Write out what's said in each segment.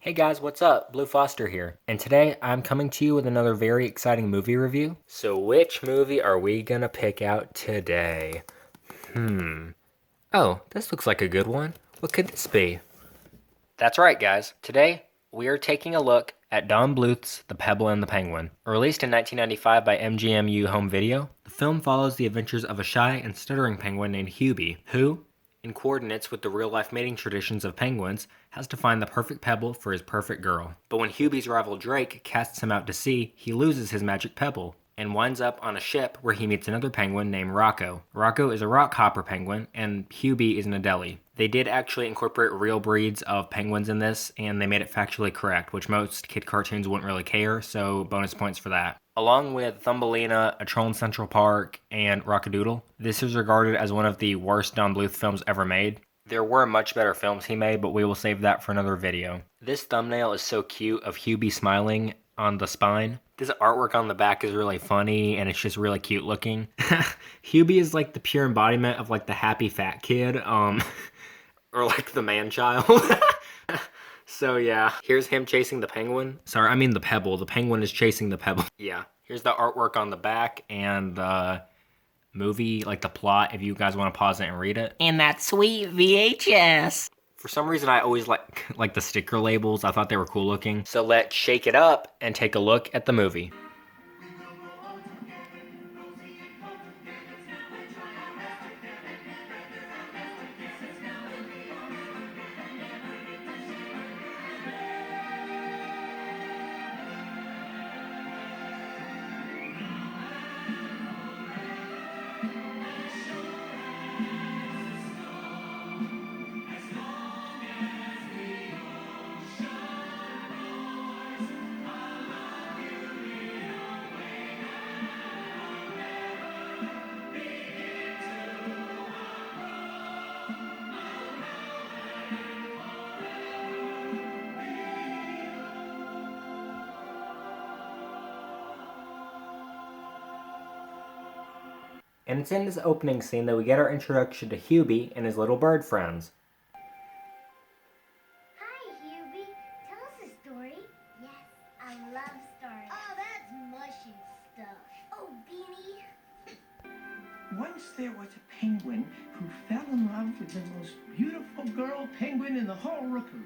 Hey guys, what's up? Blue Foster here, and today I'm coming to you with another very exciting movie review. So which movie are we gonna pick out today? Oh, this looks like a good one. What could this be? That's right, guys. Today, we are taking a look at Don Bluth's The Pebble and the Penguin. Released in 1995 by MGMU Home Video, the film follows the adventures of a shy and stuttering penguin named Hubie, who, in coordinates with the real-life mating traditions of penguins, has to find the perfect pebble for his perfect girl. But when Hubie's rival Drake casts him out to sea, he loses his magic pebble and winds up on a ship where he meets another penguin named Rocco. Rocco is a rock hopper penguin, and Hubie is an Adelie. They did actually incorporate real breeds of penguins in this, and they made it factually correct, which most kid cartoons wouldn't really care, so bonus points for that. Along with Thumbelina, A Troll in Central Park, and Rockadoodle, this is regarded as one of the worst Don Bluth films ever made. There were much better films he made, but we will save that for another video. This thumbnail is so cute of Hubie smiling on the spine. This artwork on the back is really funny, and it's just really cute looking. Hubie is like the pure embodiment of like the happy fat kid, or like the man child. So yeah, here's him chasing the penguin. Sorry, I mean the pebble. The penguin is chasing the pebble. Yeah, here's the artwork on the back and the movie, like the plot, if you guys want to pause it and read it. And that sweet VHS. For some reason, I always like the sticker labels. I thought they were cool looking. So let's shake it up and take a look at the movie. And it's in this opening scene that we get our introduction to Hubie and his little bird friends. Hi, Hubie. Tell us a story. Yes, I love stories. Oh, that's mushy stuff. Oh, Beanie. Once there was a penguin who fell in love with the most beautiful girl penguin in the whole rookery.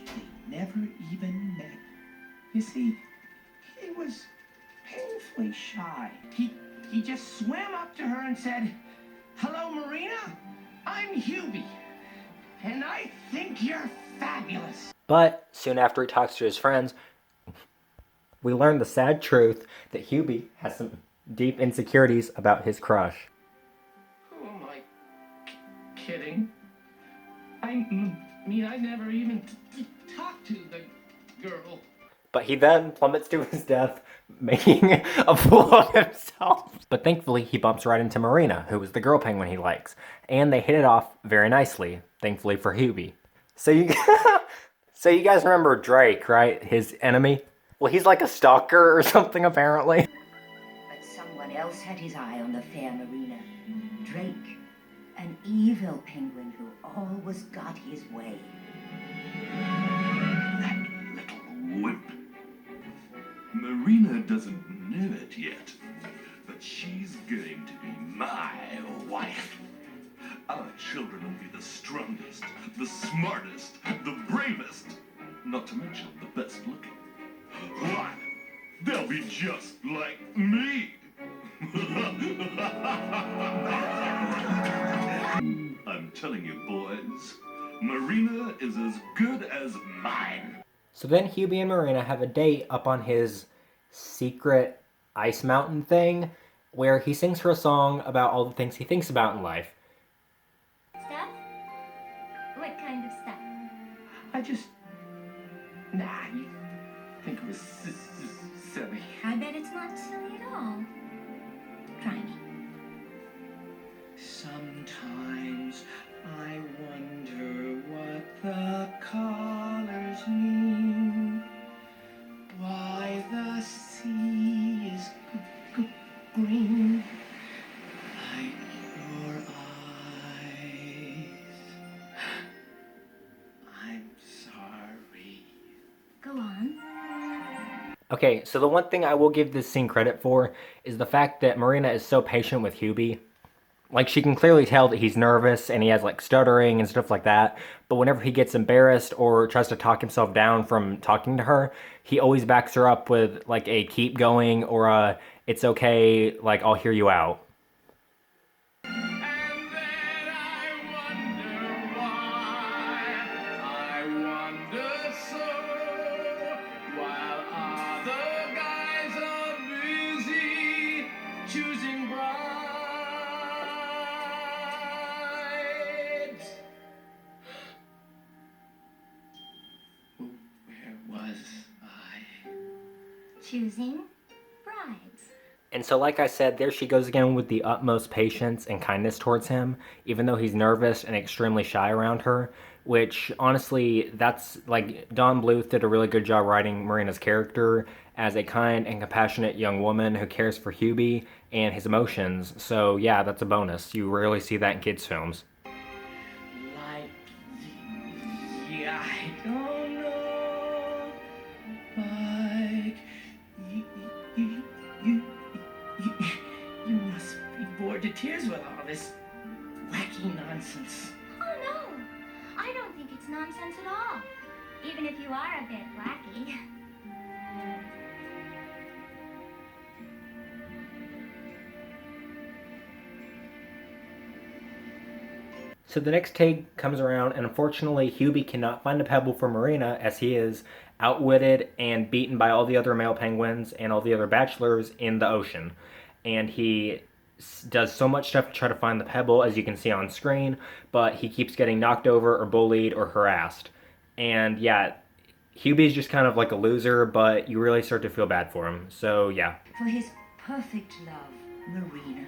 They never even met. You see, he was painfully shy. He just swam up to her and said, "Hello, Marina. I'm Hubie, and I think you're fabulous." But soon after he talks to his friends, we learn the sad truth that Hubie has some deep insecurities about his crush. Who am I kidding? I mean, I never even talked to the girl. But he then plummets to his death, making a fool of himself. But thankfully, he bumps right into Marina, who is the girl penguin he likes. And they hit it off very nicely, thankfully for Hubie. So you guys remember Drake, right? His enemy? Well, he's like a stalker or something, apparently. But someone else had his eye on the fair Marina. Drake, an evil penguin who always got his way. That little wimp. Marina doesn't know it yet, but she's going to be my wife. Our children will be the strongest, the smartest, the bravest, not to mention the best looking. What? They'll be just like me. I'm telling you, boys, Marina is as good as mine. So then Hubie and Marina have a date up on his secret ice mountain thing, where he sings her a song about all the things he thinks about in life. Stuff? What kind of stuff? You think it was silly. I bet it's not silly at all. Try me. Sometimes I wonder what the colors mean. Why the sea is green like your eyes. I'm sorry. Go on. Okay, so the one thing I will give this scene credit for is the fact that Marina is so patient with Hubie. Like, she can clearly tell that he's nervous and he has, like, stuttering and stuff like that. But whenever he gets embarrassed or tries to talk himself down from talking to her, he always backs her up with, like, a keep going or a it's okay, like, I'll hear you out. And then I wonder why. I wonder so. While other guys are busy choosing brides. Where was I? Choosing brides. And so, like I said, there she goes again with the utmost patience and kindness towards him, even though he's nervous and extremely shy around her. Which, honestly, that's like Don Bluth did a really good job writing Marina's character as a kind and compassionate young woman who cares for Hubie and his emotions. So, yeah, that's a bonus. You rarely see that in kids' films. Like, yeah, I don't know. Like, you must be bored to tears with all this wacky nonsense. Oh no, I don't think it's nonsense at all. Even if you are a bit wacky. So the next take comes around, and unfortunately, Hubie cannot find a pebble for Marina as he is outwitted and beaten by all the other male penguins and all the other bachelors in the ocean. And he does so much stuff to try to find the pebble, as you can see on screen, but he keeps getting knocked over or bullied or harassed. And yeah, Hubie's just kind of like a loser, but you really start to feel bad for him. So yeah, For his perfect love, Marina.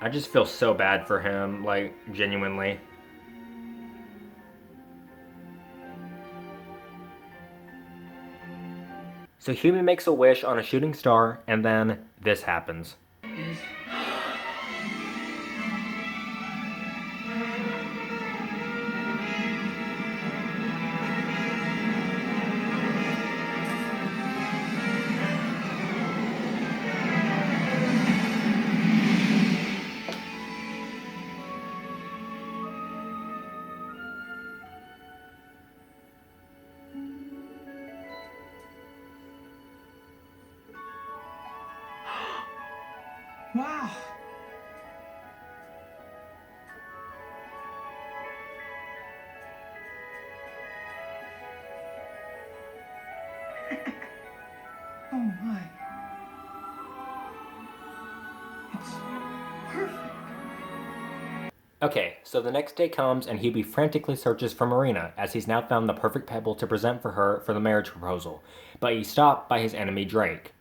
I just feel so bad for him, like, genuinely. So Hubie makes a wish on a shooting star, and then this happens. Is wow. Oh my. It's perfect. Okay, so the next day comes, and Hubie frantically searches for Marina, as he's now found the perfect pebble to present for her for the marriage proposal. But he's stopped by his enemy Drake.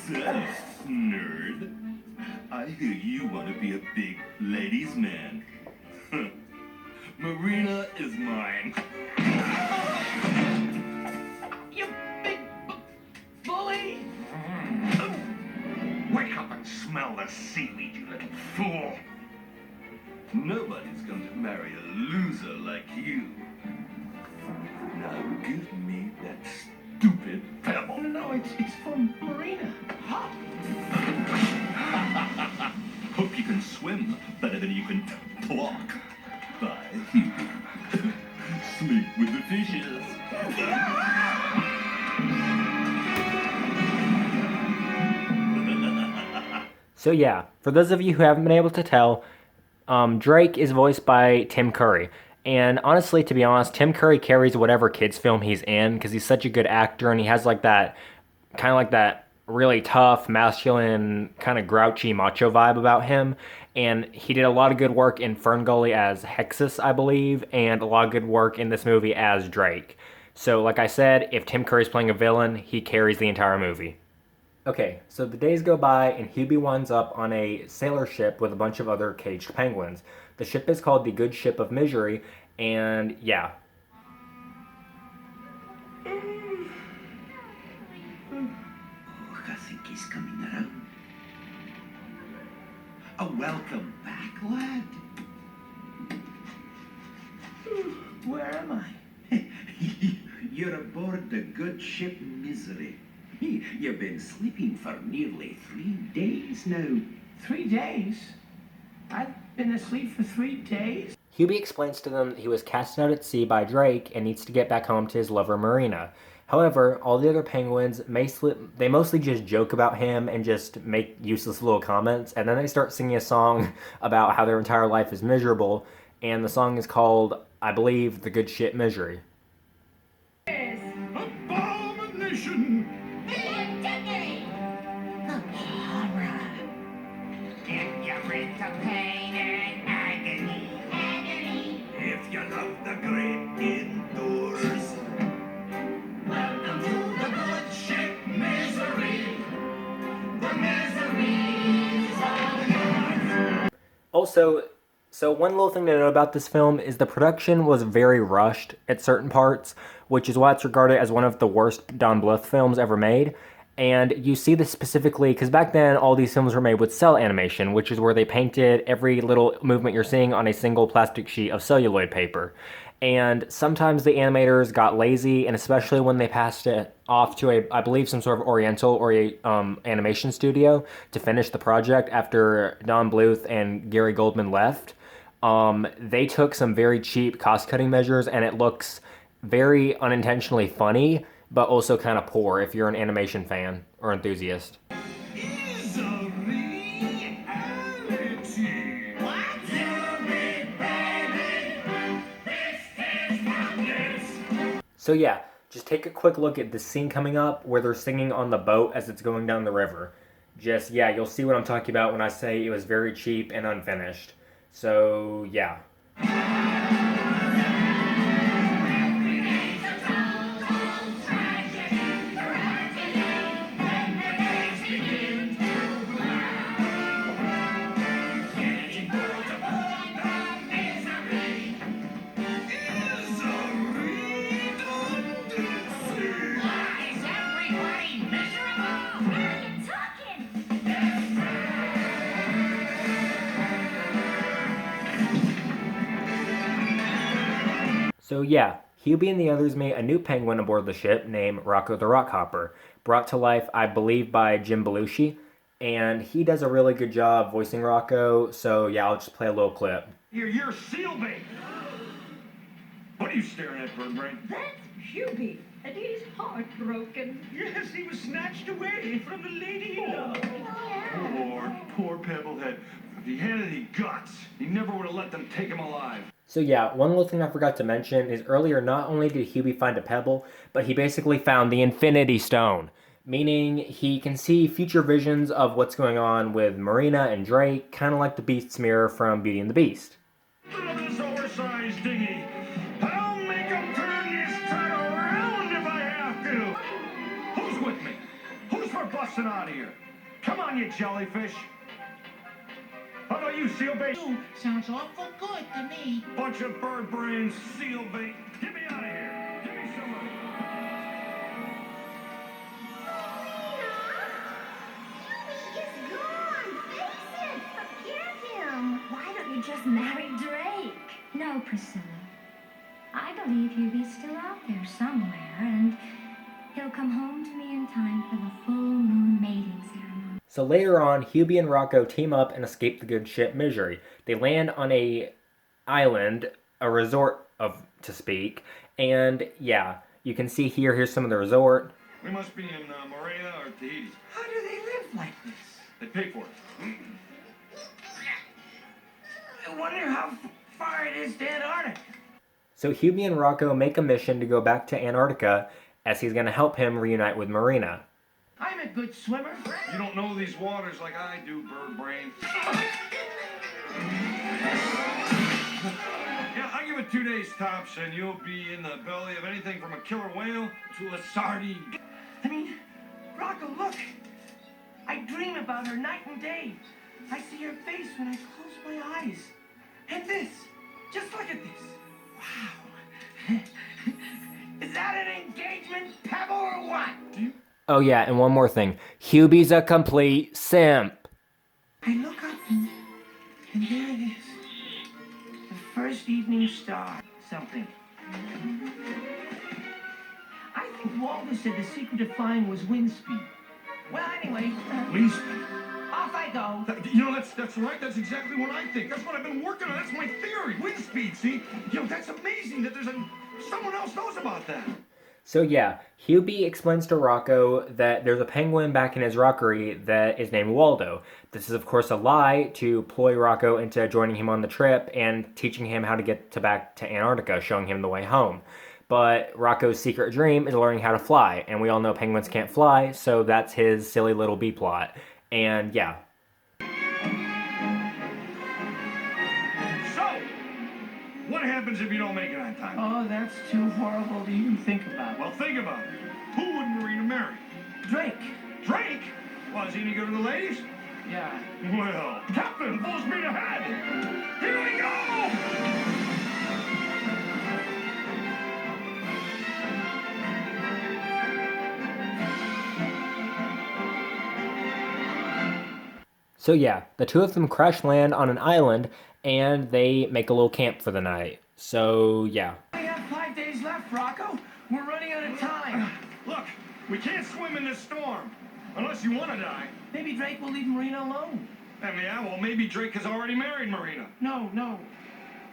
So, nerd, I hear you want to be a big ladies' man. Marina is mine. You big bully. Wake up and smell the seaweed, you little fool. Nobody's going to marry a loser like you. Now give me that stupid pebble. No, it's for Marina. Huh? Hope you can swim better than you can talk. Bye, Hubie. Sleep with the fishes. So yeah, for those of you who haven't been able to tell, Drake is voiced by Tim Curry. And honestly, to be honest, Tim Curry carries whatever kids film he's in because he's such a good actor and he has like that kind of like that really tough, masculine, kind of grouchy macho vibe about him. And he did a lot of good work in Ferngully as Hexus, I believe, and a lot of good work in this movie as Drake. So, like I said, if Tim Curry's playing a villain, he carries the entire movie. Okay, so the days go by, and Hubie winds up on a sailor ship with a bunch of other caged penguins. The ship is called the Good Ship of Misery, and yeah. I think he's coming around. Welcome back, lad. Where am I? You're aboard the good ship Misery. You've been sleeping for nearly 3 days now. 3 days? I've been asleep for 3 days? Hubie explains to them that he was cast out at sea by Drake and needs to get back home to his lover Marina. However, all the other penguins they mostly just joke about him and just make useless little comments, and then they start singing a song about how their entire life is miserable, and the song is called, I believe, The Good Shit Misery. Abomination! If you're into pain and agony, If you love the great indoors, welcome to the good ship Misery. The misery's all yours. Also, so one little thing to note about this film is the production was very rushed at certain parts, which is why it's regarded as one of the worst Don Bluth films ever made. And you see this specifically because back then all these films were made with cell animation, which is where they painted every little movement you're seeing on a single plastic sheet of celluloid paper. And sometimes the animators got lazy, and especially when they passed it off to I believe, some sort of Oriental or a animation studio to finish the project after Don Bluth and Gary Goldman left, they took some very cheap cost-cutting measures, and it looks very unintentionally funny, but also kind of poor if you're an animation fan or enthusiast. Is a reality. What? You big baby. This is madness. So yeah, just take a quick look at the scene coming up where they're singing on the boat as it's going down the river. Just, yeah, you'll see what I'm talking about when I say it was very cheap and unfinished. So, yeah. So yeah, Hubie and the others meet a new penguin aboard the ship named Rocco the Rockhopper, brought to life, I believe, by Jim Belushi, and he does a really good job voicing Rocco, so yeah, I'll just play a little clip. You're seal bait. What are you staring at, Birdbrain? That's Hubie, and he's heartbroken. Yes, he was snatched away from the lady he loved. Poor Pebblehead. If he had any guts, he never would have let them take him alive. So yeah, one little thing I forgot to mention is earlier not only did Hubie find a pebble, but he basically found the Infinity Stone, meaning he can see future visions of what's going on with Marina and Drake, kind of like the Beast's mirror from Beauty and the Beast. Look at this oversized dinghy. I'll make him turn this turn around if I have to. Who's with me? Who's for busting out of here? Come on, you jellyfish. How about you, seal bait? Sounds awful good to me. Bunch of bird brains, seal bait. Get me out of here. Give me somebody. Hubie is gone. Face it. Forgive him. Why don't you just marry Drake? No, Priscilla. I believe Hubie's still out there somewhere, and he'll come home to me in time for the full moon mating ceremony. So later on, Hubie and Rocco team up and escape the good ship Misery. They land on a island, a resort to speak, and yeah, you can see here's some of the resort. We must be in Morea or Tahiti. How do they live like this? They pay for it. I wonder how far it is to Antarctica. So Hubie and Rocco make a mission to go back to Antarctica as he's going to help him reunite with Marina. I'm a good swimmer. You don't know these waters like I do, bird brain. Yeah, I give it 2 days tops, and you'll be in the belly of anything from a killer whale to a sardine. I mean, Rocco, look. I dream about her night and day. I see her face when I close my eyes. And this. Just look at this. Wow. Is that an engagement pebble or what? Oh yeah, and one more thing. Hubie's a complete simp. I look up and there it is. The first evening star. Something. I think Waldo said the secret of flying was wind speed. Well, anyway, Wind speed. off I go. You know, that's right. That's exactly what I think. That's what I've been working on. That's my theory. Wind speed, see? You know, that's amazing that someone else knows about that. So yeah, Hubie explains to Rocco that there's a penguin back in his rockery that is named Waldo. This is of course a lie to ploy Rocco into joining him on the trip and teaching him how to get back to Antarctica, showing him the way home. But Rocco's secret dream is learning how to fly, and we all know penguins can't fly, so that's his silly little B plot. And yeah. So, what happens if you don't make it on time? Oh, that's too horrible to even think about. Well, think about it. Who would Marina marry? Drake. Drake? Well, is he any good to the ladies? Yeah. Well, Captain, full speed ahead! Here we go! So yeah, the two of them crash land on an island and they make a little camp for the night. So yeah. We have 5 days left, Rocco. We're running out of time. Look, we can't swim in this storm. Unless you want to die. Maybe Drake will leave Marina alone. Yeah, well, maybe Drake has already married Marina. No.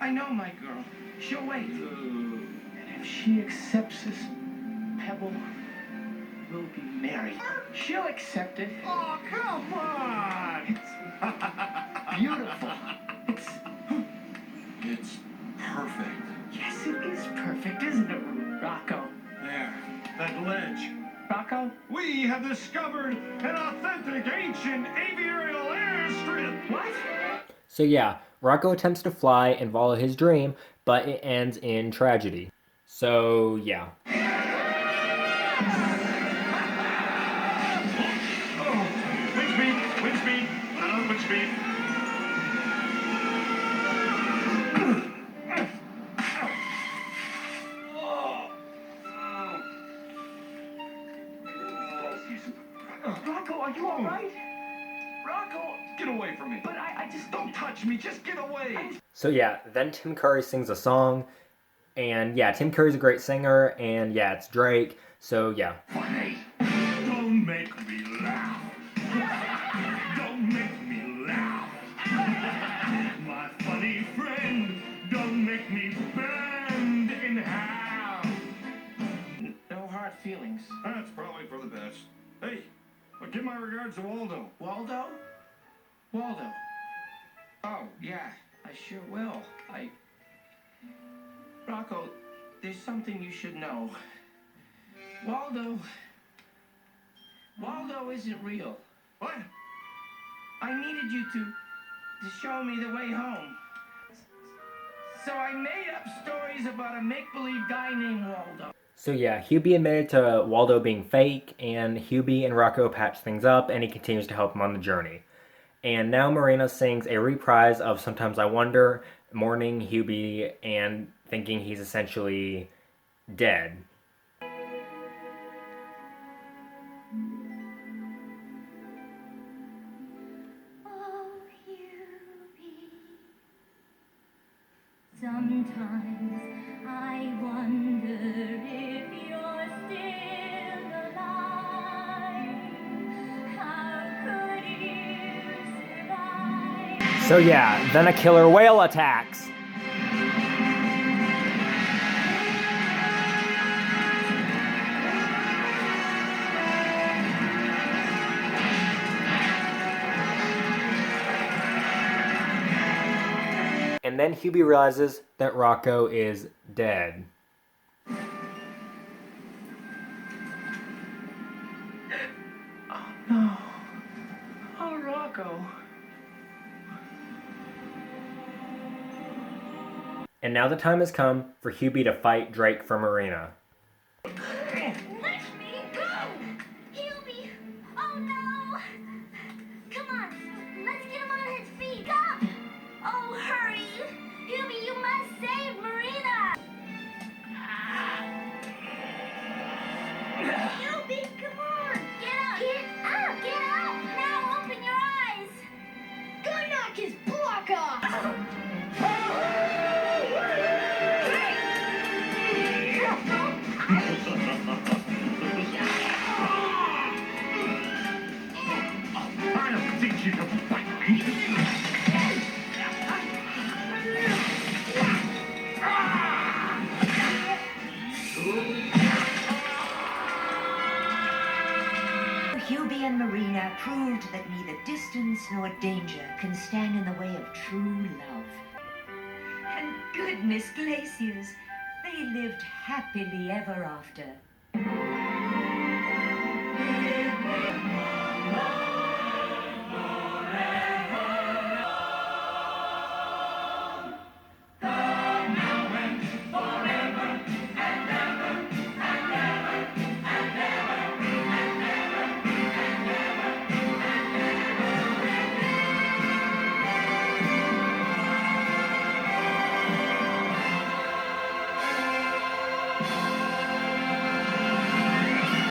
I know my girl. She'll wait. And if she accepts this, Pebble will be married. She'll accept it. Oh, come on! Beautiful. It's perfect. Yes, it is perfect, isn't it, Rocco? There, that ledge. Rocco? We have discovered an authentic ancient aviarial airstrip. What? So yeah, Rocco attempts to fly and follow his dream, but it ends in tragedy. So yeah. Wind speed, wind speed. Rocco, are you all right? Rocco! Get away from me. But I just Don't touch me, just get away. So yeah, then Tim Curry sings a song, and yeah, Tim Curry's a great singer, and yeah, it's Drake, so yeah. Funny. Don't make me laugh. Don't make me laugh. My funny friend, don't make me bend in half. No hard feelings. That's probably for the best. Hey, well, give my regards to Waldo. Waldo? Waldo. Oh, yeah, I sure will. Rocco, there's something you should know. Waldo isn't real. What? I needed you to show me the way home. So I made up stories about a make-believe guy named Waldo. So yeah, Hubie admitted to Waldo being fake, and Hubie and Rocco patch things up, and he continues to help him on the journey. And now Marina sings a reprise of Sometimes I Wonder, mourning Hubie and thinking he's essentially dead. Oh, Hubie, sometimes I wonder if you're still alive. How could you survive? So yeah, then a killer whale attacks. And then Hubie realizes that Rocco is dead. No. Oh, Rocco. And now the time has come for Hubie to fight Drake for Marina. Let me go! Hubie! Oh no! Come on, let's get him on his feet. Stop! Oh, hurry! Hubie, you must save Marina! Hubie, come on! Ruby and Marina proved that neither distance nor danger can stand in the way of true love. And goodness glaciers, they lived happily ever after.